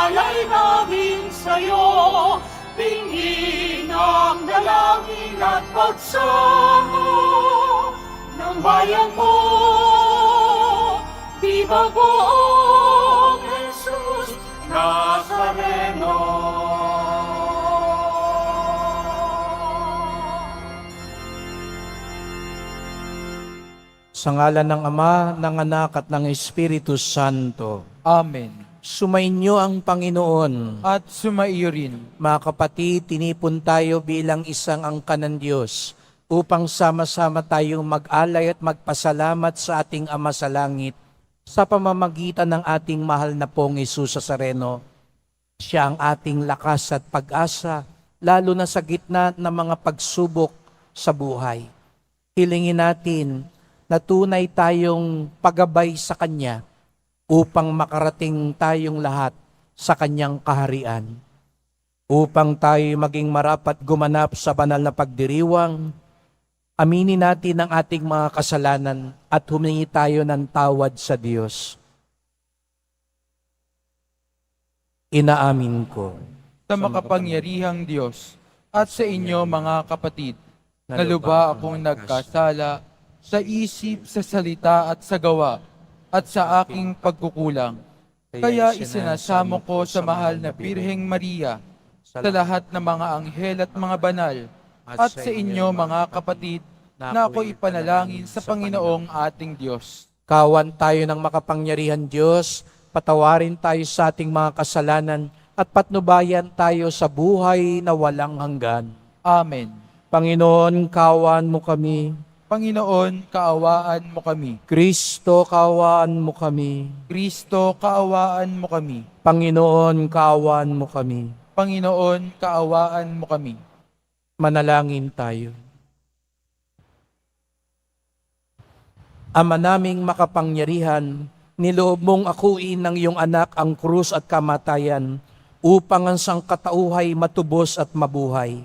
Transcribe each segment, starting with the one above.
Iaalay namin sa'yo, tingin ang dalangin at pagsamo ng bayan mo. Viva poong Jesus Nazareno. Sa ngalan ng Ama, ng Anak at ng Espiritu Santo. Amen. Sumainyo ang Panginoon. At sumaiyo rin. Mga kapatid, tinipon tayo bilang isang angkan ng Diyos upang sama-sama tayong mag-alay at magpasalamat sa ating Ama sa Langit sa pamamagitan ng ating mahal na pong Jesus Nazareno. Siya ang ating lakas at pag-asa, lalo na sa gitna ng mga pagsubok sa buhay. Hilingin natin na tunay tayong paggabay sa Kanya upang makarating tayong lahat sa Kanyang kaharian. Upang tayo maging marapat gumanap sa banal na pagdiriwang, aminin natin ang ating mga kasalanan at humingi tayo ng tawad sa Diyos. Inaamin ko Sa makapangyarihang Diyos at sa inyo mga kapatid, na lubha akong nagkasala sa isip, sa salita at sa gawa, at sa aking pagkukulang. Kaya isinasamo ko sa mahal na Birheng Maria, sa lahat ng mga anghel at mga banal, at sa inyo mga kapatid, na ako ipanalangin sa Panginoong ating Diyos. Kawan tayo ng makapangyarihan Diyos, patawarin tayo sa ating mga kasalanan, at patnubayan tayo sa buhay na walang hanggan. Amen. Panginoon, kawan mo kami. Panginoon, kaawaan mo kami. Kristo, kaawaan mo kami. Kristo, kaawaan mo kami. Panginoon, kaawaan mo kami. Panginoon, kaawaan mo kami. Manalangin tayo. Ama naming makapangyarihan, niloob mong akuin ng iyong anak ang krus at kamatayan upang ang sangkatauhay matubos at mabuhay.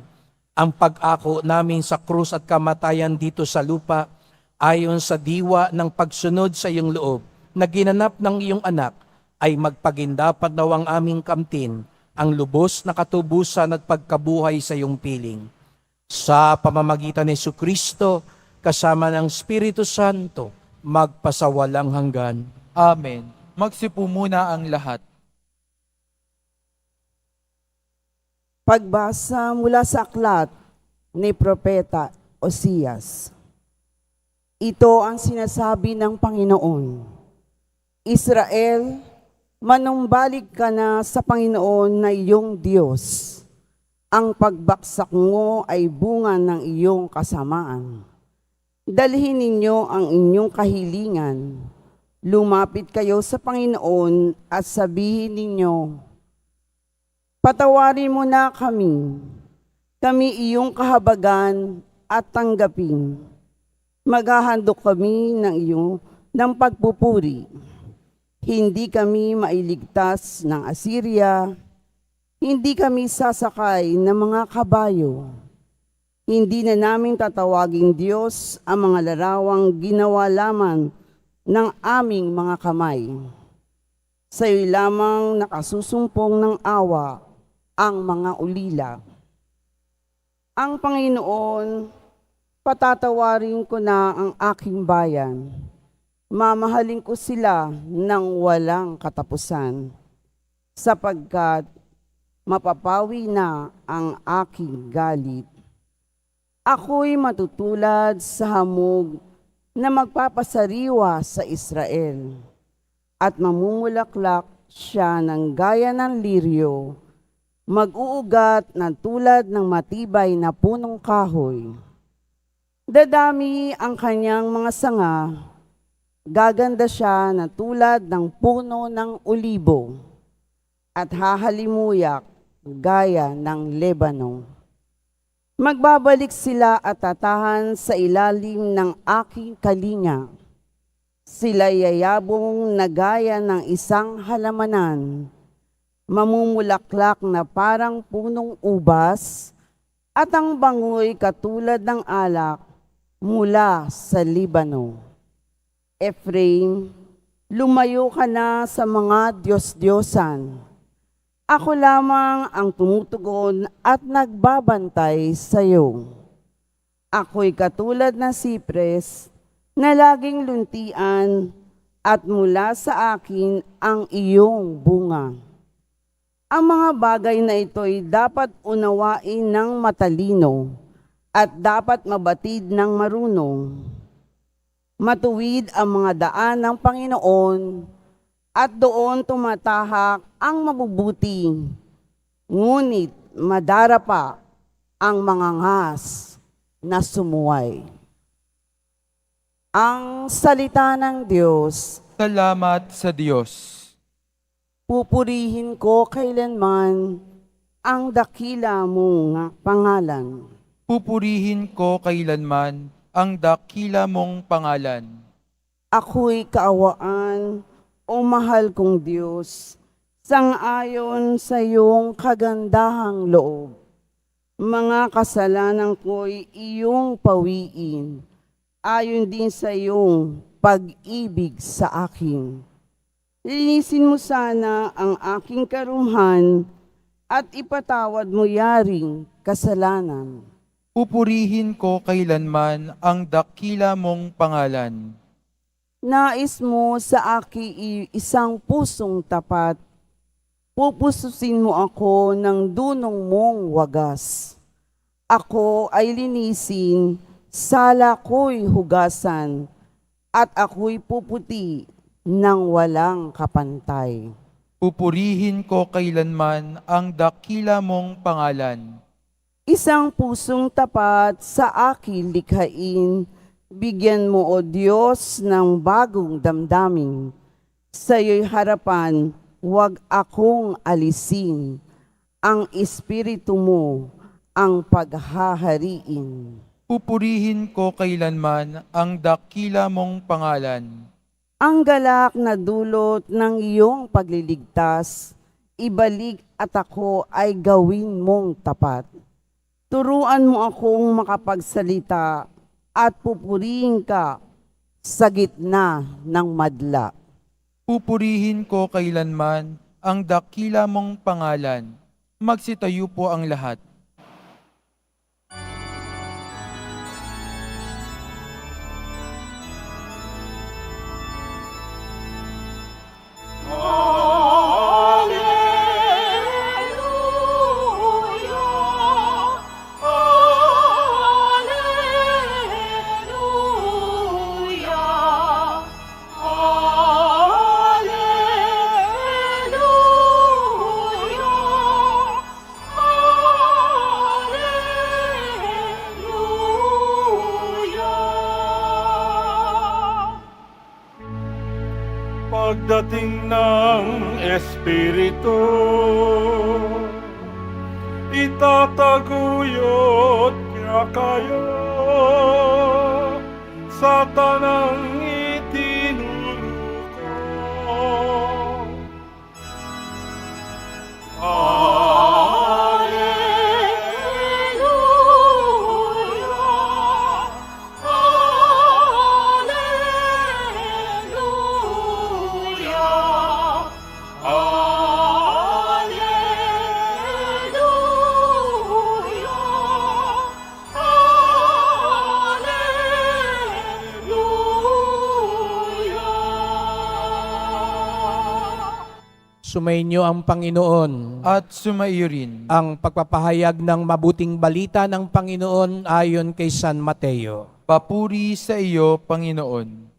Ang pag-ako namin sa krus at kamatayan dito sa lupa ayon sa diwa ng pagsunod sa iyong loob na ginanap ng iyong anak ay magpagindapat daw ang aming kamtin ang lubos na katubusan at pagkabuhay sa iyong piling. Sa pamamagitan ni Jesucristo kasama ng Espiritu Santo magpasawalang hanggan. Amen. Magsipo muna ang lahat. Pagbasa mula sa aklat ni Propeta Osias. Ito ang sinasabi ng Panginoon. Israel, manumbalik ka na sa Panginoon na iyong Diyos. Ang pagbaksak mo ay bunga ng iyong kasamaan. Dalhin ninyo ang inyong kahilingan. Lumapit kayo sa Panginoon at sabihin ninyo, patawarin mo na kami, kami iyong kahabagan at tanggapin. Maghahandog kami ng pagpupuri. Hindi kami mailigtas ng Assyria, hindi kami sasakay ng mga kabayo. Hindi na namin tatawaging Diyos ang mga larawang ginawa lamang ng aming mga kamay. Sa iyo lamang nakasusumpong ng awa ang mga ulila. Ang Panginoon, patatawarin ko na ang aking bayan. Mamahalin ko sila ng walang katapusan, sapagkat mapapawi na ang aking galit. Ako'y matutulad sa hamog na magpapasariwa sa Israel, at mamumulaklak siya ng gaya ng liryo, mag-uugat na tulad ng matibay na punong kahoy. Dadami ang kanyang mga sanga, gaganda siya na tulad ng puno ng olibo, at hahalimuyak gaya ng Lebanon. Magbabalik sila at tatahan sa ilalim ng aking kalinga. Sila yayabong na gaya ng isang halamanan, mamumulaklak na parang punong ubas, at ang bangoy katulad ng alak mula sa Libano. Ephraim, lumayo ka na sa mga Diyos-Diyosan. Ako lamang ang tumutugon at nagbabantay sa iyo. Ako'y katulad ng sipres na laging luntian at mula sa akin ang iyong bunga. Ang mga bagay na ito'y dapat unawain ng matalino at dapat mabatid ng marunong. Matuwid ang mga daan ng Panginoon at doon tumatahak ang mabubuti, ngunit madarapa ang mga ngas na sumuway. Ang salita ng Diyos, Salamat sa Diyos. pupurihin ko kailanman ang dakila mong pangalan. Pupurihin ko kailanman ang dakila mong pangalan. Ako'y kaawaan, o mahal kong Diyos, sang-ayon sa iyong kagandahang loob. Mga kasalanan ko'y iyong pawiin, ayon din sa iyong pag-ibig sa akin. Linisin mo sana ang aking karumhan at ipatawad mo yaring kasalanan. Pupurihin ko kailanman ang dakila mong pangalan. Nais mo sa akin isang pusong tapat. Pupususin mo ako ng dunong mong wagas. Ako ay linisin, sala ko'y hugasan, at ako'y puputi ng walang kapantay. Pupurihin ko kailanman ang dakila mong pangalan. Isang pusong tapat sa akin likhain, bigyan mo o Diyos ng bagong damdamin. Sa iyo'y harapan, huwag akong alisin. Ang Espiritu mo ang paghahariin. Pupurihin ko kailanman ang dakila mong pangalan. Ang galak na dulot ng iyong pagliligtas, ibalik at ako ay gawin mong tapat. Turuan mo akong makapagsalita at pupurihin ka sa gitna ng madla. Pupurihin ko kailanman ang dakila mong pangalan. Magsitayo po ang lahat. Alleluia, Alleluia, Alleluia, Alleluia. Pagdating ng Espiritu, itataguyod niya kayo sa tanang itinuro ko. Alleluia, Alleluia, Alleluia, Alleluia. Sumainyo ang Panginoon. At sumaiyo rin. Ang pagpapahayag ng mabuting balita ng Panginoon ayon kay San Mateo. Papuri sa iyo, Panginoon.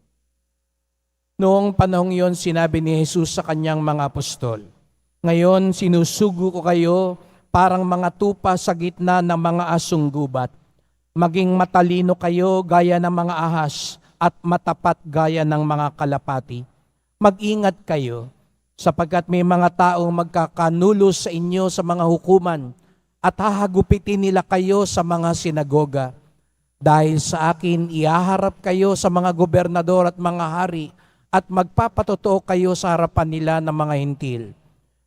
Noong panahong yon, sinabi ni Jesus sa kanyang mga apostol, "Ngayon sinusugo ko kayo parang mga tupa sa gitna ng mga asong gubat. Maging matalino kayo gaya ng mga ahas at matapat gaya ng mga kalapati. Mag-ingat kayo, sapagkat may mga taong magkakanulos sa inyo sa mga hukuman at hahagupitin nila kayo sa mga sinagoga. Dahil sa akin, ihaharap kayo sa mga gobernador at mga hari at magpapatotoo kayo sa harapan nila ng mga hintil.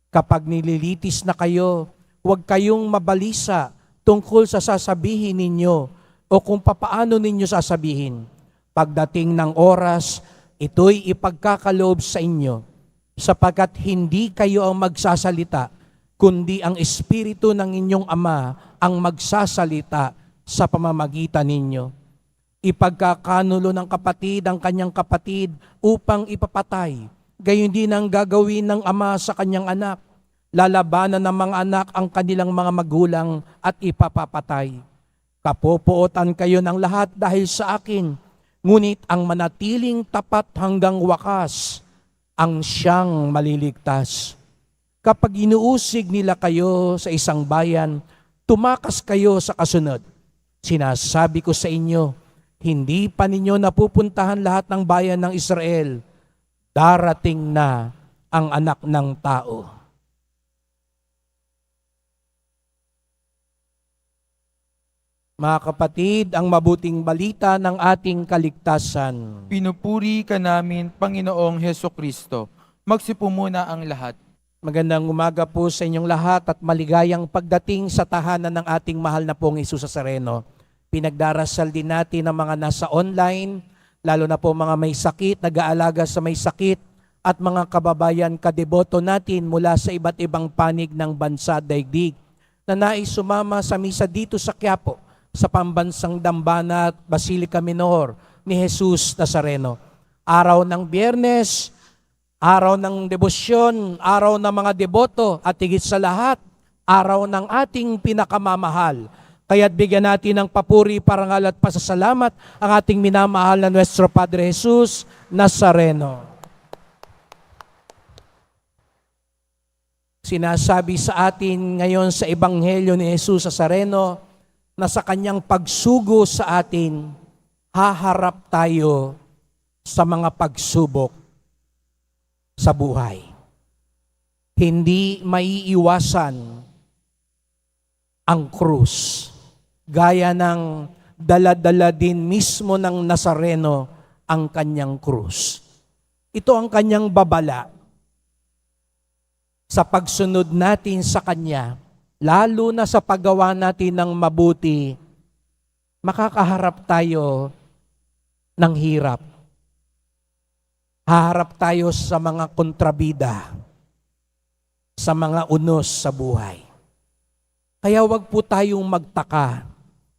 Kapag nililitis na kayo, huwag kayong mabalisa tungkol sa sasabihin ninyo o kung papaano ninyo sasabihin. Pagdating ng oras, ito'y ipagkakaloob sa inyo, sapagkat hindi kayo ang magsasalita, kundi ang Espiritu ng inyong Ama ang magsasalita sa pamamagitan ninyo. Ipagkakanulo ng kapatid ang kanyang kapatid upang ipapatay. Gayon din ang gagawin ng ama sa kanyang anak. Lalabanan ng mga anak ang kanilang mga magulang at ipapapatay. Kapopootan kayo ng lahat dahil sa akin, ngunit ang manatiling tapat hanggang wakas, ang siyang maliligtas. Kapag inuusig nila kayo sa isang bayan, tumakas kayo sa kasunod. Sinasabi ko sa inyo, hindi pa ninyo napupuntahan lahat ng bayan ng Israel. Darating na ang anak ng tao. Mga kapatid, ang mabuting balita ng ating kaligtasan. Pinupuri ka namin, Panginoong Heso Kristo. Magsipo muna ang lahat. Magandang umaga po sa inyong lahat at maligayang pagdating sa tahanan ng ating mahal na pong Hesus Nazareno. Pinagdarasal din natin ang mga nasa online, lalo na po mga may sakit, nag-aalaga sa may sakit, at mga kababayan kadeboto natin mula sa iba't ibang panig ng bansa daigdig na nais sumama sa misa dito sa Quiapo, sa pambansang dambana at Basilica Minor ni Hesus Nazareno. Araw ng Biyernes, araw ng debosyon, araw ng mga deboto, at higit sa lahat, araw ng ating pinakamamahal. Kaya't bigyan natin ng papuri, parangal at pasasalamat ang ating minamahal na Nuestro Padre Hesus Nazareno. Sinasabi sa atin ngayon sa Ebanghelyo ni Hesus Nazareno na sa kanyang pagsugo sa atin, haharap tayo sa mga pagsubok sa buhay. Hindi maiiwasan ang krus. Gaya ng dala-dala din mismo ng Nazareno ang kanyang krus. Ito ang kanyang babala. Sa pagsunod natin sa kanya, lalo na sa paggawa natin ng mabuti, makakaharap tayo ng hirap. Haharap tayo sa mga kontrabida, sa mga unos sa buhay. Kaya wag po tayong magtaka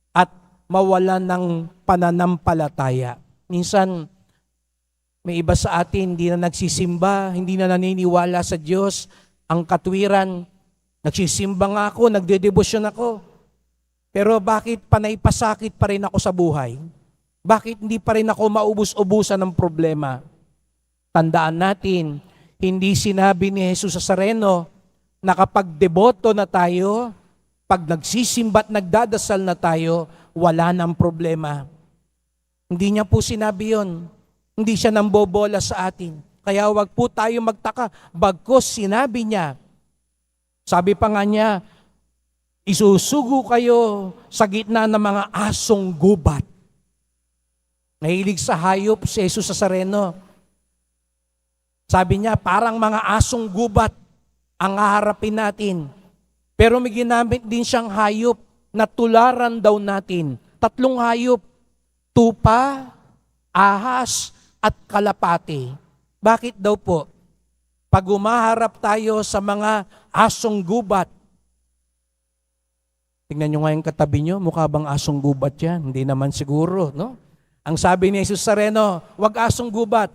at mawalan ng pananampalataya. Minsan, may iba sa atin hindi na nagsisimba, hindi na naniniwala sa Diyos. Ang katwiran, nagsisimba nga ako, nagdedebosyon ako. Pero bakit panay-pasakit pa rin ako sa buhay? Bakit hindi pa rin ako maubos-ubusan ng problema? Tandaan natin, hindi sinabi ni Hesus Nazareno na kapag deboto na tayo, pag nagsisimba at nagdadasal na tayo, wala nang problema. Hindi niya po sinabi yon. Hindi siya nambobola sa atin. Kaya wag po tayo magtaka. Bagkus sinabi niya, sabi pa nga niya, isusugo kayo sa gitna ng mga asong gubat. Nahilig sa hayop si Hesus Nazareno. Sabi niya, parang mga asong gubat ang haharapin natin. Pero may ginamit din siyang hayop na tularan daw natin. 3 hayop, tupa, ahas, at kalapati. Bakit daw po? Pag umaharap tayo sa mga asong gubat, tingnan nyo nga yung katabi nyo, mukha bang asong gubat yan? Hindi naman siguro, no? Ang sabi ni Hesus Nazareno, wag asong gubat,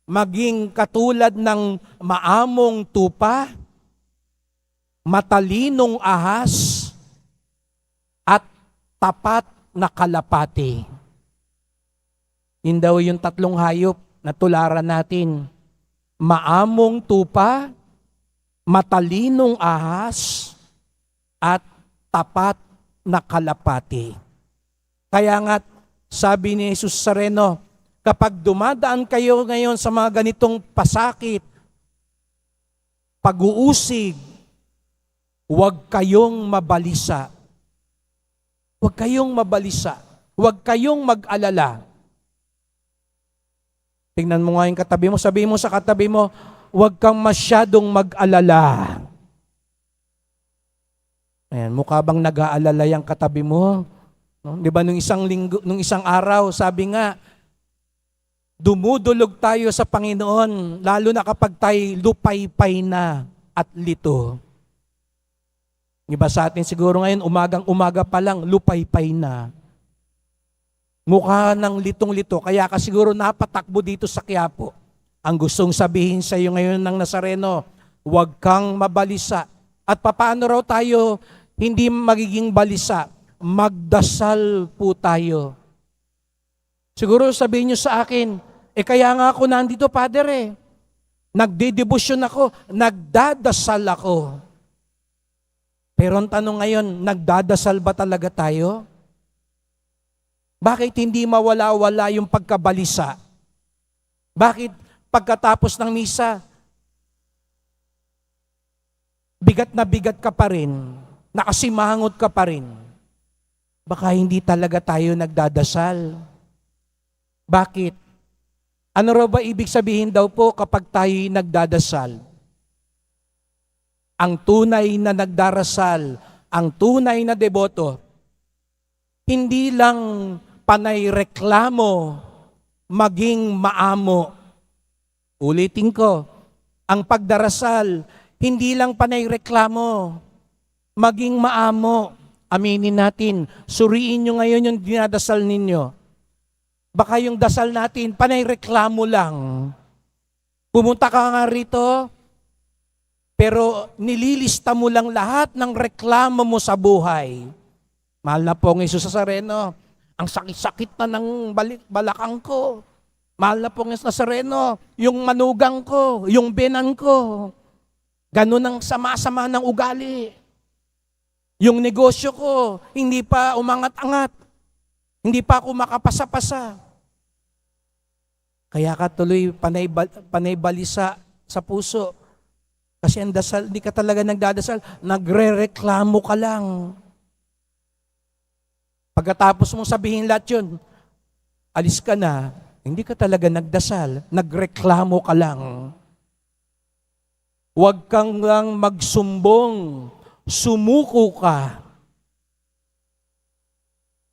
maging katulad ng maamong tupa, matalinong ahas, at tapat na kalapati. Yun daw yung 3 hayop na tularan natin. Maamong tupa, matalinong ahas, at tapat na kalapati. Kaya nga, sabi ni Hesus Nazareno, kapag dumadaan kayo ngayon sa mga ganitong pasakit, pag-uusig, huwag kayong mabalisa. Huwag kayong mabalisa. Huwag kayong mag-alala. Tingnan mo nga yung katabi mo, sabihin mo sa katabi mo, huwag kang masyadong mag-alala. Ayan, mukha bang nag-aalala yung katabi mo? No? Di ba nung isang araw, sabi nga, dumudulog tayo sa Panginoon, lalo na kapag tayo lupaypay na at lito. Iba sa atin siguro ngayon, umagang-umaga pa lang, lupaypay na. Mukha ng litong-lito, kaya ka siguro napatakbo dito sa Quiapo. Ang gustong sabihin sa iyo ngayon ng Nazareno, huwag kang mabalisa. At papaano raw tayo hindi magiging balisa? Magdasal po tayo. Siguro sabihin niyo sa akin, kaya nga ako nandito, Father Nagdedebosyon ako, nagdadasal ako. Pero ang tanong ngayon, nagdadasal ba talaga tayo? Bakit hindi mawala-wala yung pagkabalisa? Bakit pagkatapos ng misa, bigat na bigat ka pa rin, nakasimangot ka pa rin? Baka hindi talaga tayo nagdadasal. Bakit? Ano raw ba ibig sabihin daw po kapag tayo'y nagdadasal? Ang tunay na nagdarasal, ang tunay na deboto, hindi lang panay reklamo, maging maamo. Ulitin ko, ang pagdarasal, hindi lang panay reklamo, maging maamo. Aminin natin, suriin nyo ngayon yung dinadasal ninyo. Baka yung dasal natin, panay reklamo lang. Pumunta ka nga rito, pero nililista mo lang lahat ng reklamo mo sa buhay. Mahal na pong Jesus Nazareno, ang sakit-sakit na ng balakang ko. Mahal na pong Jesus Nazareno, yung manugang ko, yung benan ko. Ganun ang sama-sama ng ugali. Yung negosyo ko, hindi pa umangat-angat. Hindi pa ako makapasa-pasa. Kaya ka tuloy panay balisa sa puso. Kasi ang dasal, hindi ka talaga nagdadasal, nagre-reklamo ka lang. Pagkatapos mong sabihin lahat yun, alis ka na, hindi ka talaga nagdasal, nagreklamo ka lang. Huwag kang lang magsumbong, sumuko ka.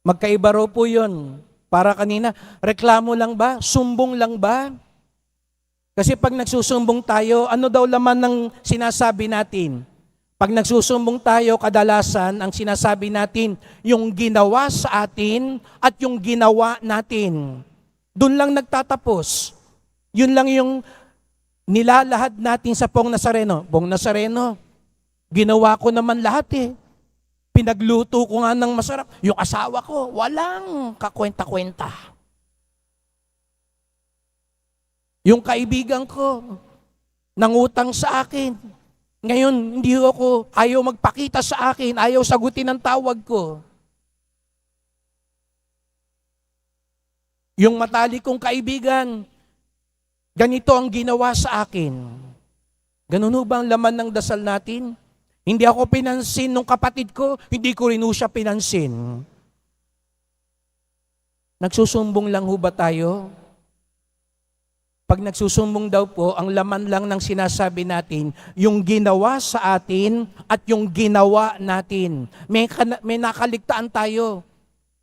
Magkaiba raw po yun. Para kanina, reklamo lang ba? Sumbong lang ba? Kasi pag nagsusumbong tayo, ano daw laman ng sinasabi natin? Pag nagsusumbong tayo, kadalasan ang sinasabi natin, yung ginawa sa atin at yung ginawa natin. Doon lang nagtatapos. Yun lang yung nilalahad natin sa Pong Nazareno. Pong Nazareno, ginawa ko naman lahat Pinagluto ko nga ng masarap. Yung asawa ko, walang kakwenta-kwenta. Yung kaibigan ko, nangutang sa akin. Ngayon, hindi ako, ayaw magpakita sa akin, ayaw sagutin ang tawag ko. Yung matalik kong kaibigan, ganito ang ginawa sa akin. Ganun ba ang laman ng dasal natin? Hindi ako pinansin nung kapatid ko, hindi ko rin siya pinansin. Nagsusumbong lang ho ba tayo? Pag nagsusumbong daw po, ang laman lang ng sinasabi natin, yung ginawa sa atin at yung ginawa natin. May nakaligtaan tayo.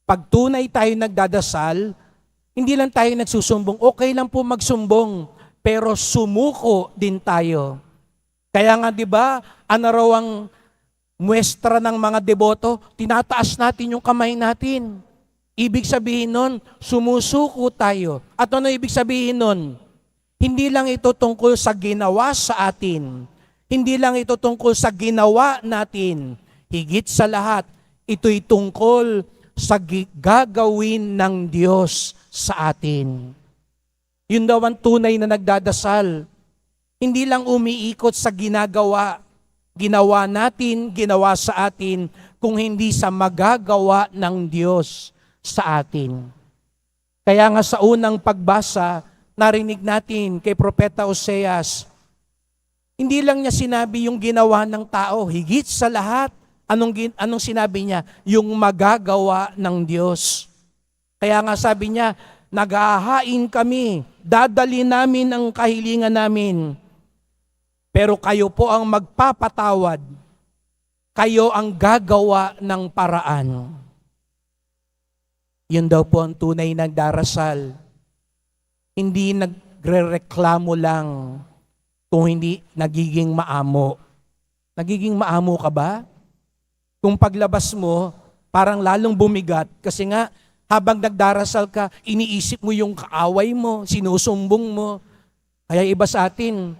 Pag tunay tayo nagdadasal, hindi lang tayo nagsusumbong. Okay lang po magsumbong, pero sumuko din tayo. Kaya nga 'di ba, ano raw ang muestra ng mga deboto? Tinataas natin yung kamay natin. Ibig sabihin nun, sumusuko tayo. At ano ibig sabihin nun? Hindi lang ito tungkol sa ginawa sa atin. Hindi lang ito tungkol sa ginawa natin. Higit sa lahat, ito'y tungkol sa gagawin ng Diyos sa atin. Yun daw ang tunay na nagdadasal. Hindi lang umiikot sa ginawa natin, ginawa sa atin, kung hindi sa magagawa ng Diyos sa atin. Kaya nga sa unang pagbasa, narinig natin kay Propeta Oseas, hindi lang niya sinabi yung ginawa ng tao, higit sa lahat, anong sinabi niya? Yung magagawa ng Diyos. Kaya nga sabi niya, naghahain kami, dadali namin ang kahilingan namin, pero kayo po ang magpapatawad. Kayo ang gagawa ng paraan. Yun daw po ang tunay nagdarasal. Hindi nagrereklamo lang kung hindi nagiging maamo. Nagiging maamo ka ba? Kung paglabas mo, parang lalong bumigat kasi nga habang nagdarasal ka, iniisip mo yung kaaway mo, sinusumbong mo. Kaya iba sa atin,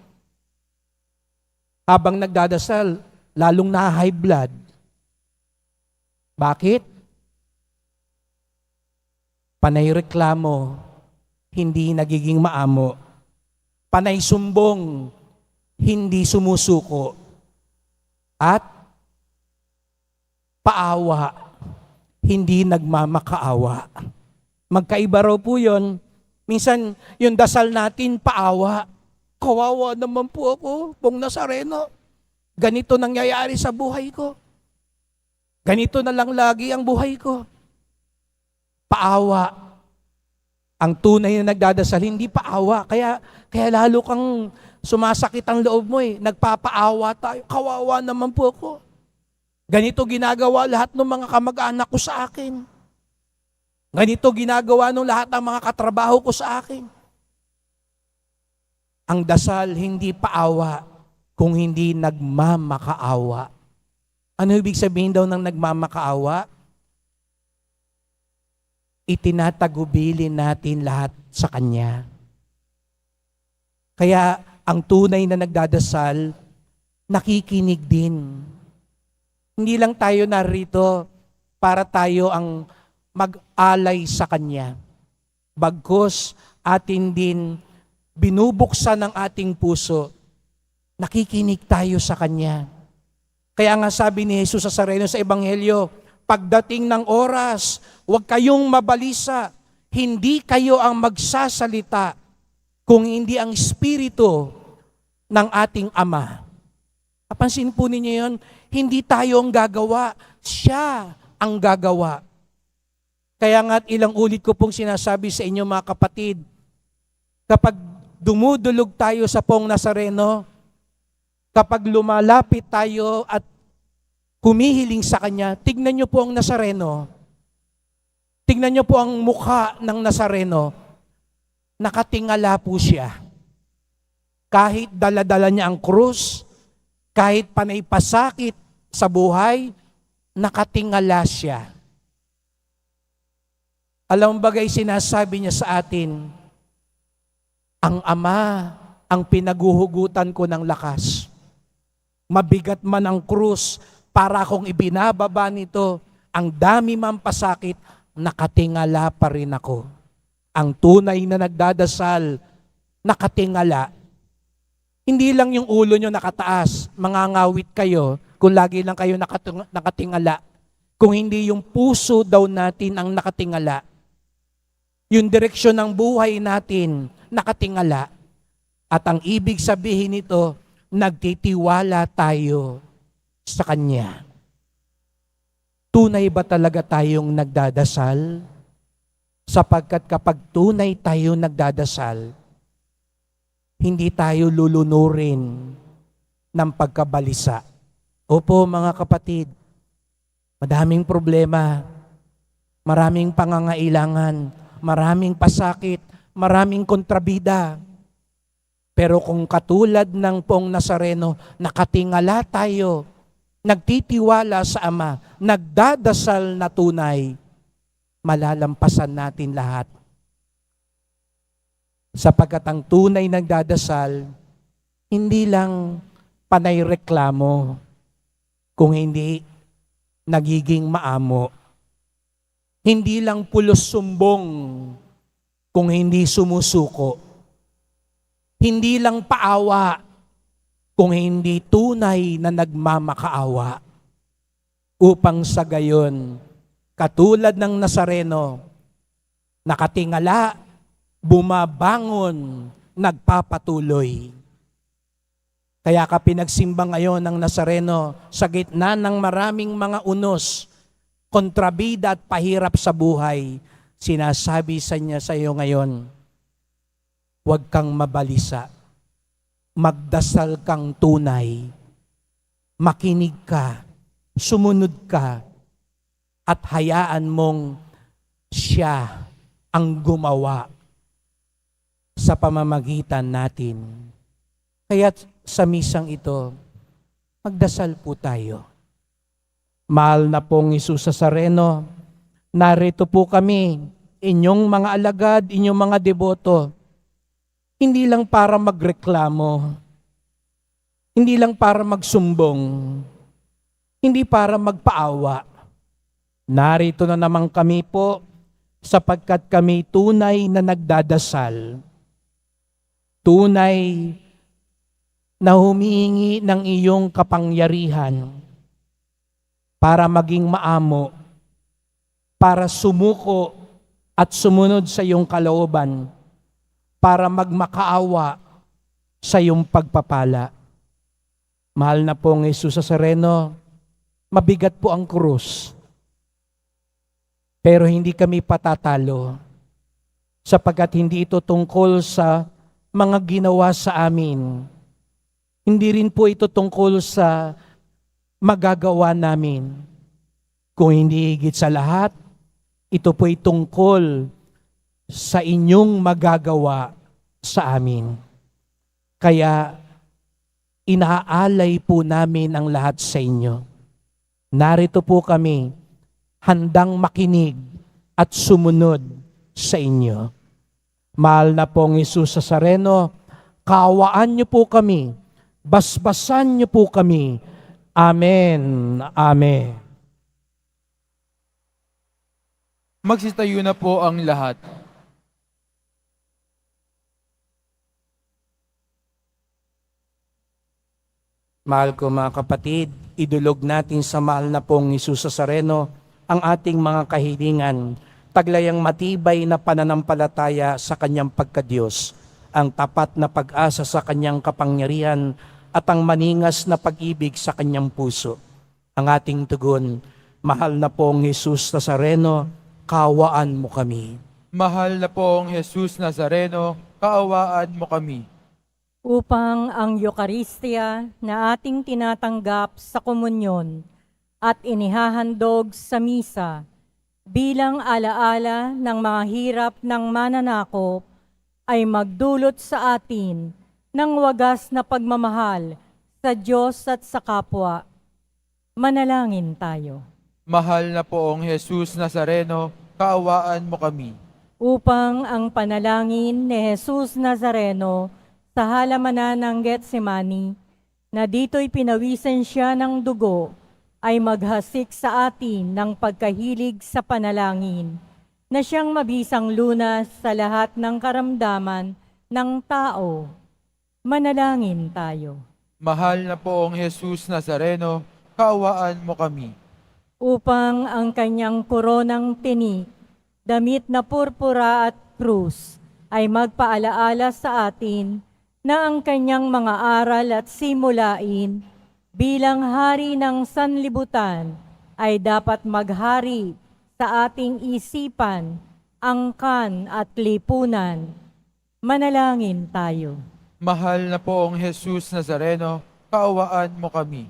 habang nagdadasal, lalong na-high blood. Bakit? Panay reklamo, hindi nagiging maamo. Panay sumbong, hindi sumusuko. At paawa, hindi nagmamakaawa. Magkaiba raw po yun. Minsan, yung dasal natin, paawa. Kawawa naman po ako, Pong Nazareno. Ganito nangyayari sa buhay ko. Ganito na lang lagi ang buhay ko. Paawa. Ang tunay na nagdadasal, hindi paawa. Kaya lalo kang sumasakit ang loob mo eh. Nagpapaawa tayo. Kawawa naman po ako. Ganito ginagawa lahat ng mga kamag-anak ko sa akin. Ganito ginagawa ng lahat ng mga katrabaho ko sa akin. Ang dasal, hindi paawa, kung hindi nagmamakaawa. Ano ibig sabihin daw ng nagmamakaawa? Itinatagubilin natin lahat sa Kanya. Kaya ang tunay na nagdadasal, nakikinig din. Hindi lang tayo narito para tayo ang mag-alay sa Kanya. Bagkus atin din binubuksan ang ating puso, nakikinig tayo sa Kanya. Kaya nga sabi ni Jesus sa Nazareno sa Ebanghelyo, pagdating ng oras, huwag kayong mabalisa, hindi kayo ang magsasalita kung hindi ang Espiritu ng ating Ama. Napansin po ninyo yun, hindi tayo ang gagawa, siya ang gagawa. Kaya nga ilang ulit ko pong sinasabi sa inyo mga kapatid, kapag dumudulog tayo sa Pong Nazareno, kapag lumalapit tayo at humihiling sa Kanya, tignan niyo po ang Nazareno. Tignan niyo po ang mukha ng Nazareno. Nakatingala po siya. Kahit dala-dala niya ang krus, kahit panay pasakit sa buhay, nakatingala siya. Alam mo bagay sinasabi niya sa atin, ang Ama ang pinaguhugutan ko ng lakas. Mabigat man ang krus, para akong ibinababa nito, ang dami man pasakit, nakatingala pa rin ako. Ang tunay na nagdadasal, nakatingala. Hindi lang yung ulo nyo nakataas, mangangawit kayo, kung lagi lang kayo nakatingala. Kung hindi yung puso daw natin ang nakatingala. Yung direksyon ng buhay natin, nakatingala. At ang ibig sabihin nito, nagtitiwala tayo sa Kanya. Tunay ba talaga tayong nagdadasal? Sapagkat kapag tunay tayo nagdadasal, hindi tayo lulunurin ng pagkabalisa. Opo mga kapatid, madaming problema, maraming pangangailangan, maraming pasakit, maraming kontrabida. Pero kung katulad ng Pong Nazareno, nakatingala tayo, nagtitiwala sa Ama, nagdadasal na tunay, malalampasan natin lahat. Sapagkat ang tunay nagdadasal, hindi lang panay reklamo, kung hindi nagiging maamo. Hindi lang pulos sumbong, kung hindi sumusuko. Hindi lang paawa, kung hindi tunay na nagmamakaawa. Upang sa gayon, katulad ng Nazareno, nakatingala, bumabangon, nagpapatuloy. Kaya ka pinagsimba ngayon ng Nazareno sa gitna ng maraming mga unos, kontrabida at pahirap sa buhay, sinasabi sa niya sa iyo ngayon, huwag kang mabalisa, magdasal kang tunay, makinig ka, sumunod ka, at hayaan mong siya ang gumawa sa pamamagitan natin. Kaya sa misang ito, magdasal po tayo. Mahal na pong Hesus Nazareno, narito po kami, inyong mga alagad, inyong mga deboto, hindi lang para magreklamo, hindi lang para magsumbong, hindi para magpaawa. Narito na naman kami po sapagkat kami tunay na nagdadasal, tunay na humihingi ng iyong kapangyarihan para maging maamo, para sumuko at sumunod sa iyong kalooban, para magmakaawa sa iyong pagpapala. Mahal na pong Hesus Nazareno, mabigat po ang krus. Pero hindi kami patatalo sapagkat hindi ito tungkol sa mga ginawa sa amin. Hindi rin po ito tungkol sa magagawa namin. Kung hindi higit sa lahat, ito po'y tungkol sa inyong magagawa sa amin. Kaya inaalay po namin ang lahat sa inyo. Narito po kami, handang makinig at sumunod sa inyo. Mahal na pong Hesus Nazareno, kaawaan niyo po kami, basbasan niyo po kami. Amen. Amen. Magsitayo na po ang lahat. Mahal ko mga kapatid, idulog natin sa mahal na pong Hesus Nazareno ang ating mga kahilingan, taglayang matibay na pananampalataya sa kanyang pagkadiyos, ang tapat na pag-asa sa kanyang kapangyarihan at ang maningas na pag-ibig sa kanyang puso. Ang ating tugon, mahal na pong Hesus Nazareno, kaawaan mo kami. Mahal na pong Hesus Nazareno, kaawaan mo kami. Upang ang Eucharistia na ating tinatanggap sa komunyon at inihahandog sa misa bilang alaala ng mga hirap ng mananakop ay magdulot sa atin ng wagas na pagmamahal sa Diyos at sa kapwa. Manalangin tayo. Mahal na poong Hesus Nazareno, kaawaan mo kami. Upang ang panalangin ni Jesus Nazareno sa halamanan ng Getsemani, na dito'y pinawisan siya ng dugo, ay maghasik sa atin ng pagkahilig sa panalangin, na siyang mabisang lunas sa lahat ng karamdaman ng tao. Manalangin tayo. Mahal na poong Hesus Nazareno, kaawaan mo kami. Upang ang kanyang koronang tinik, damit na purpura at krus, ay magpaalaala sa atin na ang kanyang mga aral at simulain bilang hari ng sanlibutan ay dapat maghari sa ating isipan, angkan at lipunan. Manalangin tayo. Mahal na poong Hesus Nazareno, kaawaan mo kami.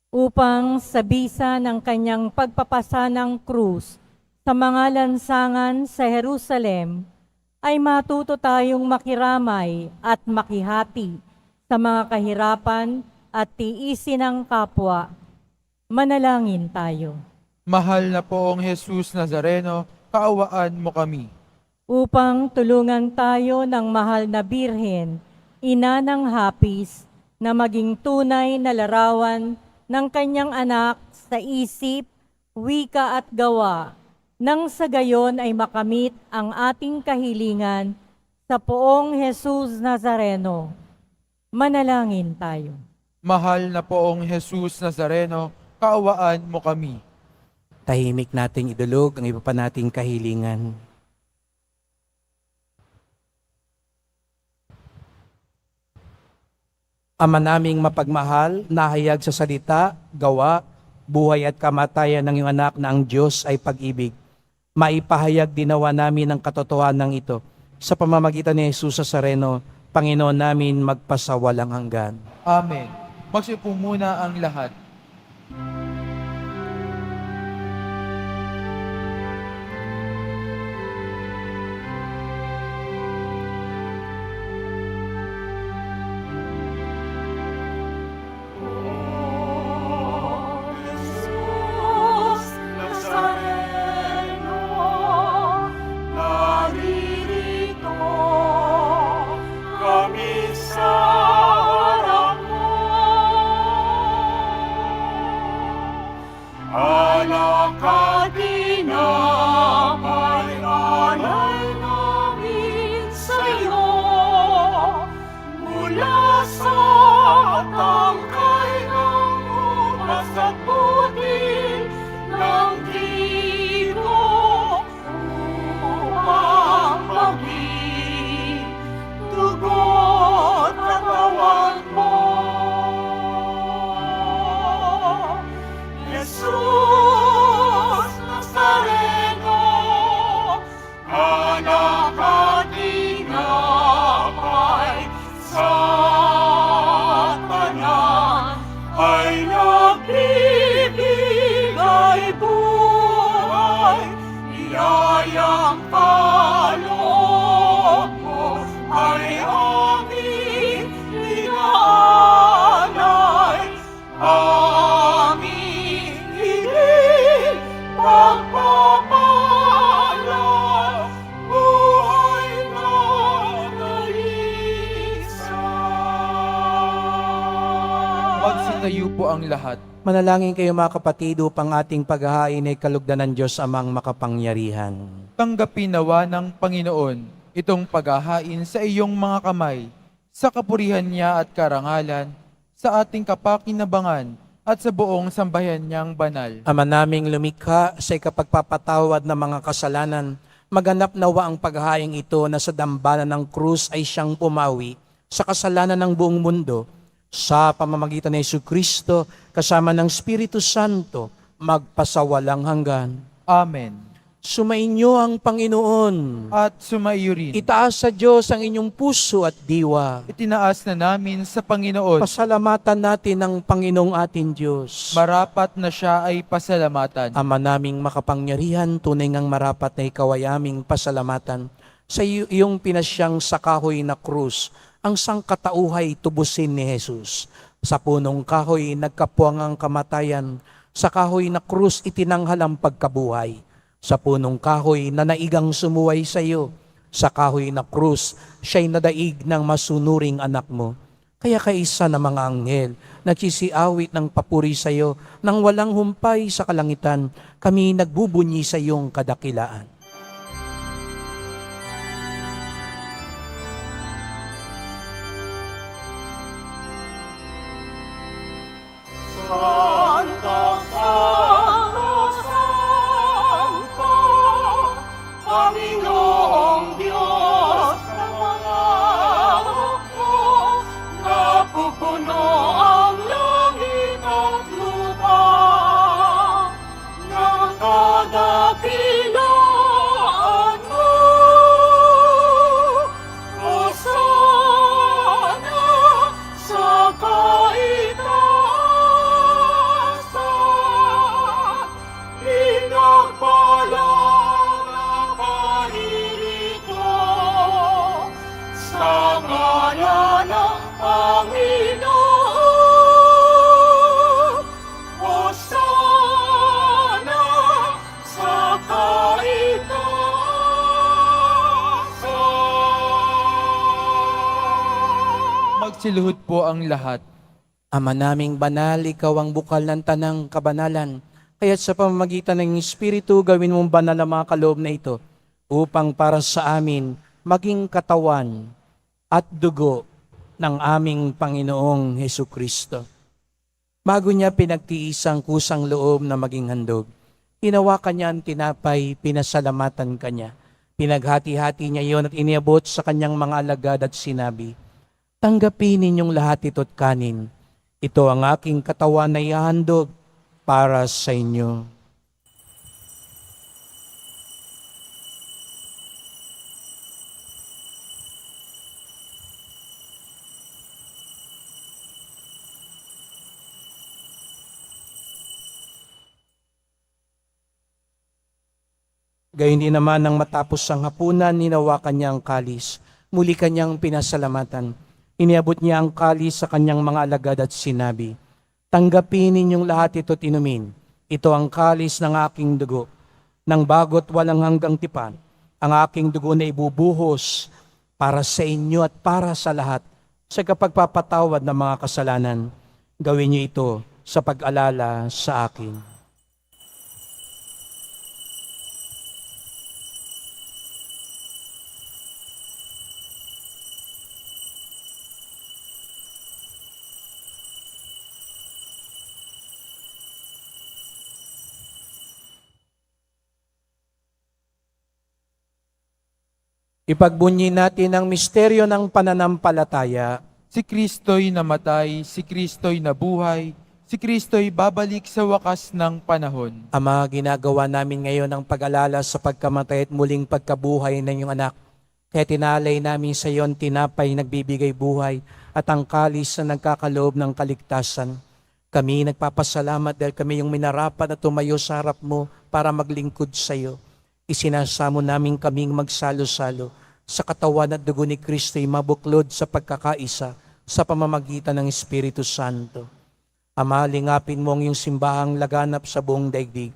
Upang sa bisa ng kanyang pagpapasa ng krus sa mga lansangan sa Jerusalem, ay matuto tayong makiramay at makihati sa mga kahirapan at tiisin ng kapwa. Manalangin tayo. Mahal na poong Hesus Nazareno, kaawaan mo kami. Upang tulungan tayo ng mahal na Birhen, ina ng hapis, na maging tunay na larawan ng kanyang anak sa isip, wika at gawa, nang sa gayon ay makamit ang ating kahilingan sa poong Hesus Nazareno. Manalangin tayo. Mahal na poong Hesus Nazareno, kaawaan mo kami. Tahimik nating idulog ang iba pa nating kahilingan. Ama naming mapagmahal, nahayag sa salita, gawa, buhay at kamatayan ng iyong anak na ang Diyos ay pag-ibig. Maipahayag dinawa namin ang katotohanan ito sa pamamagitan ni Hesus Nazareno, Panginoon namin magpasawalang hanggan. Amen. Magsiupo muna ang lahat. biyayang kaloob mo ay aming inaalay. Aming higing pagpapala, buhay na nag-iisa. Magsitayo po ang lahat. Manalangin kayo mga kapatid upang ating paghahain ay kalugdan ng Diyos amang makapangyarihan. Tanggapin nawa ng Panginoon itong paghahain sa iyong mga kamay, sa kapurihan niya at karangalan, sa ating kapakinabangan at sa buong sambayan niyang banal. Ama naming lumikha sa ikapagpapatawad ng mga kasalanan, maganap nawa ang paghahain ito na sa dambana ng krus ay siyang pumawi sa kasalanan ng buong mundo. Sa pamamagitan ng Jesucristo, kasama ng Espiritu Santo, magpasawalang hanggan. Amen. Sumainyo ang Panginoon. At sumaiyo rin. Itaas sa Diyos ang inyong puso at diwa. Itinaas na namin sa Panginoon. Pasalamatan natin ang Panginoong ating Diyos. Marapat na siya ay pasalamatan. Ama naming makapangyarihan, tunay ngang marapat na ikaw ay aming pasalamatan. Sa iyong pinasyang sa kahoy na krus, ang sangkatauhay tubusin ni Jesus. Sa punong kahoy nagkapuang ang kamatayan, sa kahoy na krus itinanghal ang pagkabuhay. Sa punong kahoy na naigang sumuway sa iyo, sa kahoy na krus siya'y nadaig ng masunuring anak mo. Kaya kaisa ng mga anghel, nagsisiawit ng papuri sa iyo, nang walang humpay sa kalangitan, kami nagbubunyi sa iyong kadakilaan. Santo, Santo, Santo, Panginoong Diyos ng mga hukbo, napupuno ang langit at lupa ng kadakilaan mo. Hosana sa kaitaasan, pinagpalang ang paririto sa ngalan ng Panginoon. Hosana sa kaitaasan. Magsiluhod po ang lahat. Ama naming banal, ikaw ang bukal ng tanang kabanalan. Kaya't sa pamamagitan ng Espiritu, gawin mong banal ang mga kaloob na ito, upang para sa amin maging katawan at dugo ng aming Panginoong Hesukristo. Bago niya pinagtiis ang kusang loob na maging handog, hinawakan niya ang tinapay, pinasalamatan kanya. Pinaghati-hati niya iyon at iniabot sa kanyang mga alagad at sinabi, "Tanggapin ninyong lahat ito't kanin. Ito ang aking katawan na ihahandog para sa inyo." Gayon din naman nang matapos ang hapunan, hinawakan niya ang kalis. Muli kanyang pinasalamatan. Iniabot niya ang kalis sa kanyang mga alagad at sinabi, "Tanggapin ninyong lahat ito't inumin. Ito ang kalis ng aking dugo, ng bago't walang hanggang tipan. Ang aking dugo na ibubuhos para sa inyo at para sa lahat sa kapagpapatawad ng mga kasalanan. Gawin niyo ito sa pag-alala sa akin." Ipagbunyi natin ang misteryo ng pananampalataya. Si Kristo'y namatay, si Kristo'y nabuhay, si Kristo'y babalik sa wakas ng panahon. Ama, ginagawa namin ngayon ang pag-alala sa pagkamatay at muling pagkabuhay ng iyong anak. Kaya tinalay namin sa iyon tinapay nagbibigay buhay at ang kalis na nagkakaloob ng kaligtasan. Kami nagpapasalamat dahil kami yung minarapat na tumayo sa harap mo para maglingkod sa iyo. Isinasamo namin kaming magsalo-salo sa katawan at dugo ni Kristo'y mabuklod sa pagkakaisa sa pamamagitan ng Espiritu Santo. Ama, lingapin mo ang iyong simbahang laganap sa buong daigdig.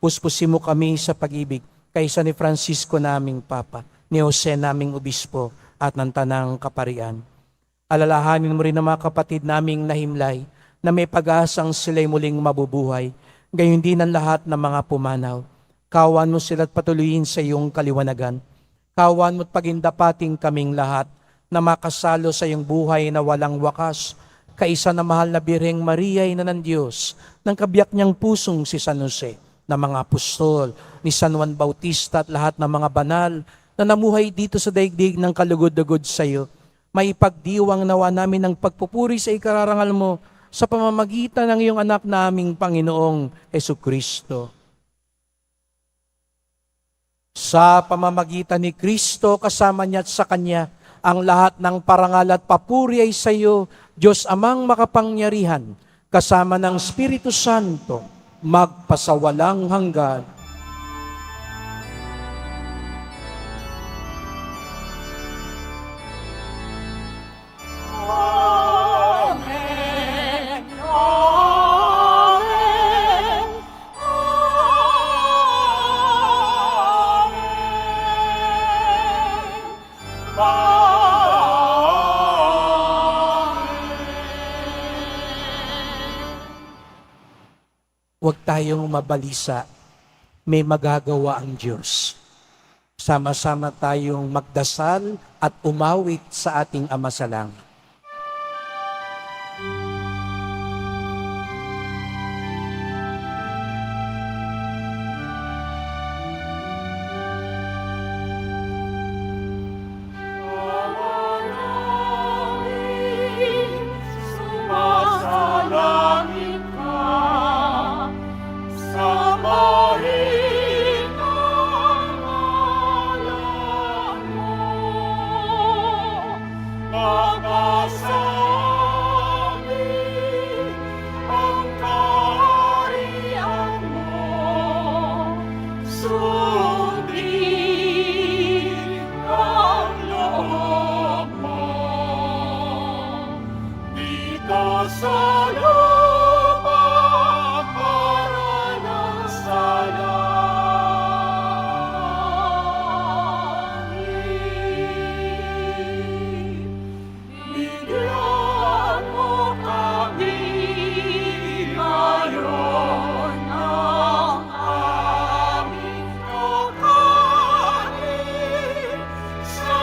Puspusin mo kami sa pag-ibig kaysa ni Francisco naming Papa, ni Jose naming Obispo, at ng Tanang Kaparian. Alalahanin mo rin ang mga kapatid naming nahimlay na may pag-asang sila'y muling mabubuhay, gayon din ang lahat ng mga pumanaw. Kawan mo sila't patuloyin sa iyong kaliwanagan. Kawan mo't pagindapating kaming lahat na makasalo sa iyong buhay na walang wakas, kaisa na mahal na Birheng Maria, ina ng Diyos, ng kabiyak niyang pusong si San Jose, na mga apostol, ni San Juan Bautista at lahat ng mga banal na namuhay dito sa daigdig ng kalugod-lugod sa iyo. Maipagdiwang nawa namin ang pagpupuri sa ikararangal mo sa pamamagitan ng iyong anak naming Panginoong Hesukristo. Sa pamamagitan ni Kristo, kasama niya at sa Kanya, ang lahat ng parangal at papuri ay sa iyo, Diyos Amang makapangyarihan, kasama ng Espiritu Santo, magpasawalang hanggan. Amen. Amen. Amen. Huwag tayong mabalisa, may magagawa ang Diyos. Sama-sama tayong magdasal at umawit sa ating Ama sa Langit. Sumasalangit ka, sambahin ang ngalan mo. Magasamin ang kaharian mo. Sundin ang loob mo. Dito sa lupa para ng sa langit. Bigyan mo kami ngayon ng aming kakanin sa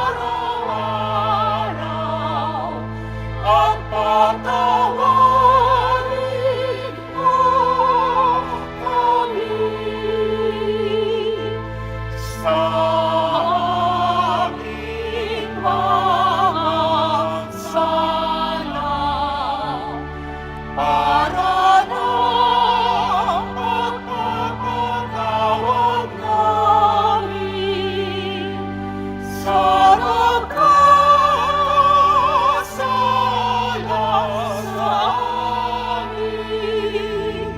araw-araw. At patawarin mo kami sa aming mga sala, para ng pagpapatawad namin sa nagkakasala sa amin.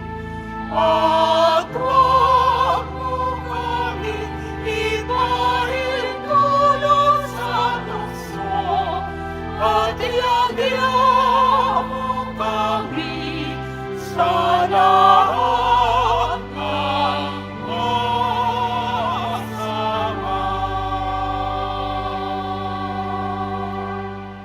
At huwag mo kaming ipaintulot sa tukso, at iagya mo kami sa lahat ng masama.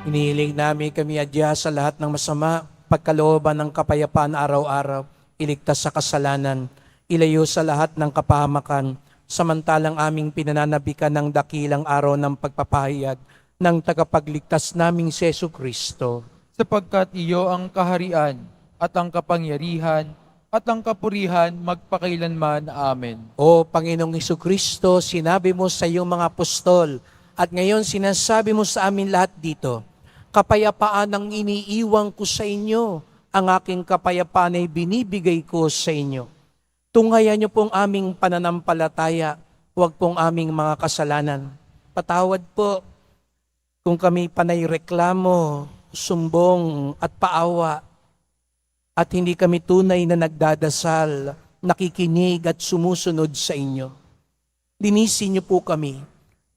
Inihiling namin kami adya sa lahat ng masama, pagkalooban ng kapayapaan araw-araw, iligtas sa kasalanan, ilayo sa lahat ng kapahamakan, samantalang aming pinananabikan ng dakilang araw ng pagpapahayag ng tagapagligtas naming si Jesucristo. Sapagkat iyo ang kaharian at ang kapangyarihan at ang kapurihan magpakailanman. Amen. O Panginoong Jesucristo, sinabi mo sa iyong mga apostol, at ngayon sinasabi mo sa amin lahat dito, kapayapaan ang iniiwang ko sa inyo, ang aking kapayapaan ay binibigay ko sa inyo. Tunghayan niyo pong aming pananampalataya, huwag pong aming mga kasalanan. Patawad po kung kami panay reklamo, sumbong at paawa, at hindi kami tunay na nagdadasal, nakikinig at sumusunod sa inyo. Linisin niyo po kami.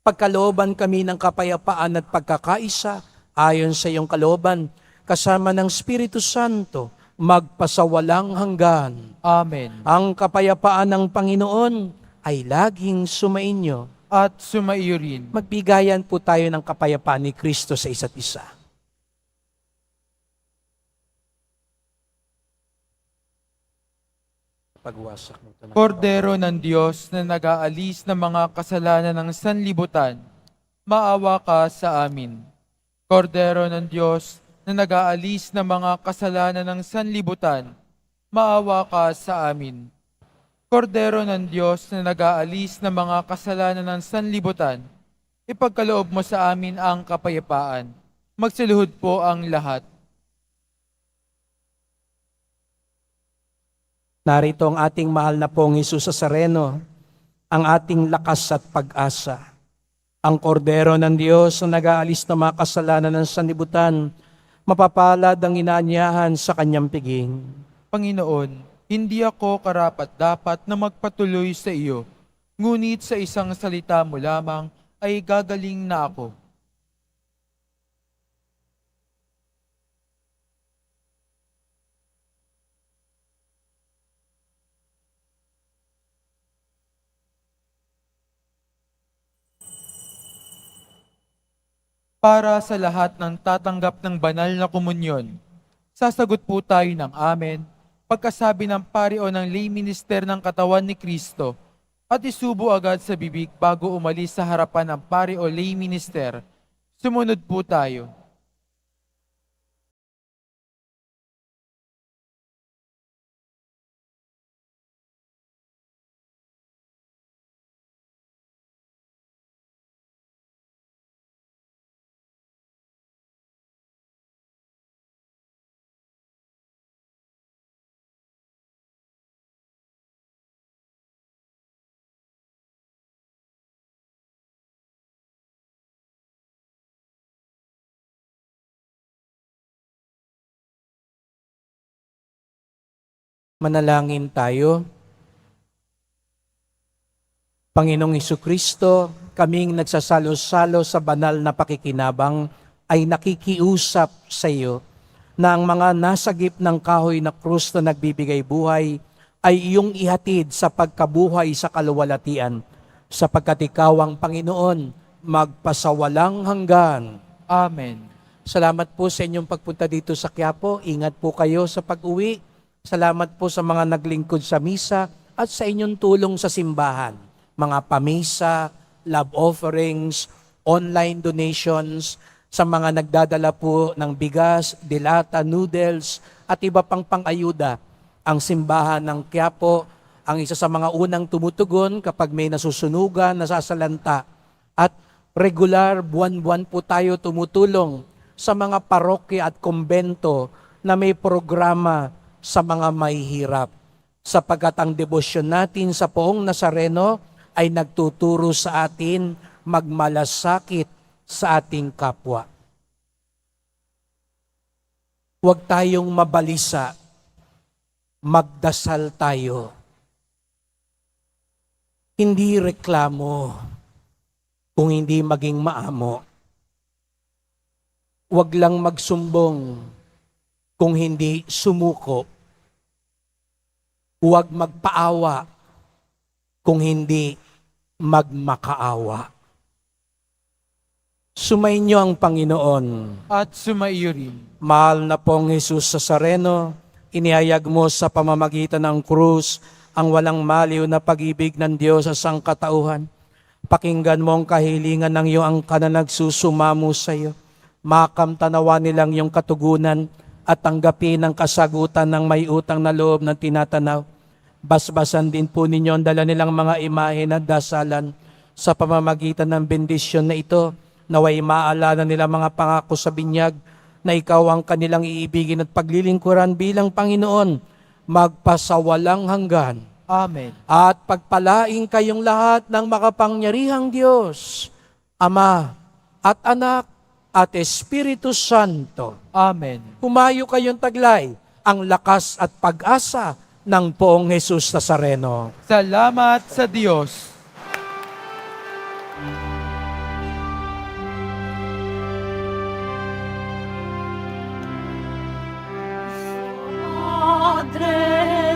Pagkalooban kami ng kapayapaan at pagkakaisa ayon sa iyong kalooban, kasama ng Espiritu Santo, magpasawalang hanggan. Amen. Ang kapayapaan ng Panginoon ay laging sumainyo. At sumaiyo rin. Magbigayan po tayo ng kapayapaan ni Kristo sa isa't isa. Pagwasak mo ito. Kordero ng Diyos na nag-aalis ng mga kasalanan ng sanlibutan, maawa ka sa amin. Kordero ng Diyos na nag-aalis ng mga kasalanan ng sanlibutan, maawa ka sa amin. Kordero ng Diyos na nag-aalis ng mga kasalanan ng sanlibutan, ipagkaloob mo sa amin ang kapayapaan. Magsaluhod po ang lahat. Narito ang ating mahal na pong Jesus Nazareno, ang ating lakas at pag-asa. Ang kordero ng Diyos na nag-aalis ng mga kasalanan ng sanlibutan, mapapalad ang inaanyahan sa kanyang piging. Panginoon, hindi ako karapat-dapat na magpatuloy sa iyo, ngunit sa isang salita mo lamang ay gagaling na ako. Para sa lahat ng tatanggap ng banal na komunyon, sasagot po tayo ng amen pagkasabi ng pari o ng lay minister ng katawan ni Kristo at isubo agad sa bibig bago umalis sa harapan ng pari o lay minister. Sumunod po tayo. Manalangin tayo. Panginoong Hesukristo, kaming nagsasalo-salo sa banal na pakikinabang ay nakikiusap sa iyo na ang mga nasagip ng kahoy na krus na nagbibigay buhay ay iyong ihatid sa pagkabuhay sa kaluwalhatian, sapagkat ikaw ang Panginoon, magpasawalang hanggan. Amen. Salamat po sa inyong pagpunta dito sa Quiapo. Ingat po kayo sa pag-uwi. Salamat po sa mga naglingkod sa misa at sa inyong tulong sa simbahan. Mga pamisa, love offerings, online donations, sa mga nagdadala po ng bigas, dilata, noodles, at iba pang pang-ayuda. Ang simbahan ng Quiapo ang isa sa mga unang tumutugon kapag may nasusunugan, nasasalanta. At regular, buwan-buwan po tayo tumutulong sa mga parokya at kumbento na may programa sa mga mahihirap. Sapagkat ang debosyon natin sa Poong Nazareno ay nagtuturo sa atin magmalasakit sa ating kapwa. Huwag tayong mabalisa, magdasal tayo. Hindi reklamo, kung hindi maging maamo. Huwag lang magsumbong, kung hindi sumuko. Huwag magpaawa, kung hindi magmakaawa. Sumainyo ang Panginoon. At sumaiyo rin. Mahal na pong Jesus Nazareno, inihayag mo sa pamamagitan ng krus ang walang maliw na pag-ibig ng Diyos sa sangkatauhan. Pakinggan mo ang kahilingan ng iyong angka na nagsusumamo sa iyo. Makamtanawa nilang iyong katugunan at tanggapin ang kasagutan ng may utang na loob na tinatanaw. Basbasan din po ninyo ang dala nilang mga imahe na dasalan sa pamamagitan ng bendisyon na ito, naway maalala nila mga pangako sa binyag na ikaw ang kanilang iibigin at paglilingkuran bilang Panginoon, magpasawalang hanggan. Amen. At pagpalaing kayong lahat ng makapangyarihang Diyos, Ama at Anak at Espiritu Santo. Amen. Humayo kayong taglay ang lakas at pag-asa ng Poong Jesus Nazareno. Salamat sa Diyos. Padre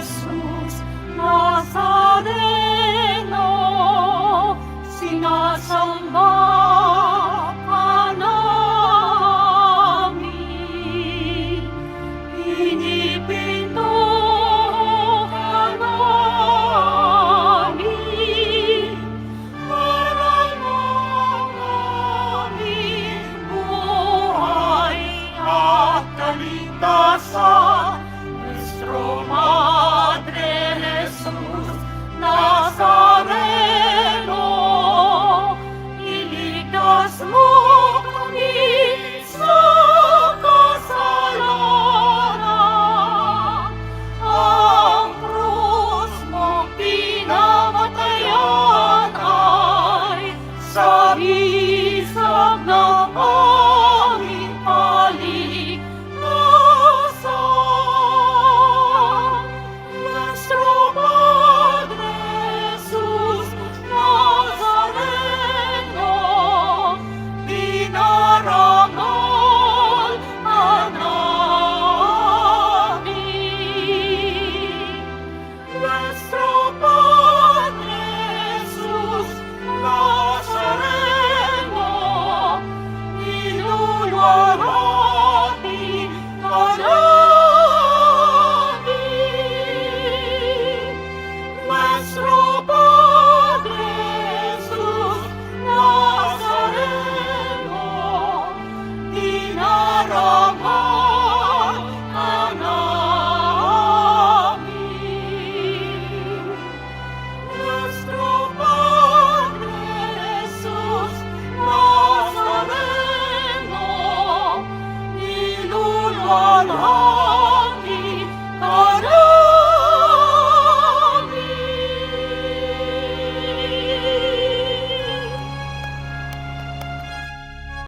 Jesus Nazareno, sinasamba ka namin. Pinipinto ka namin, aral mo ang aming buhay at kaligtasan. Nuestro Padre Jesus Nazareno, iligtas mo kami sa kasalanan. Ang krus mong pinamatayan ay sarili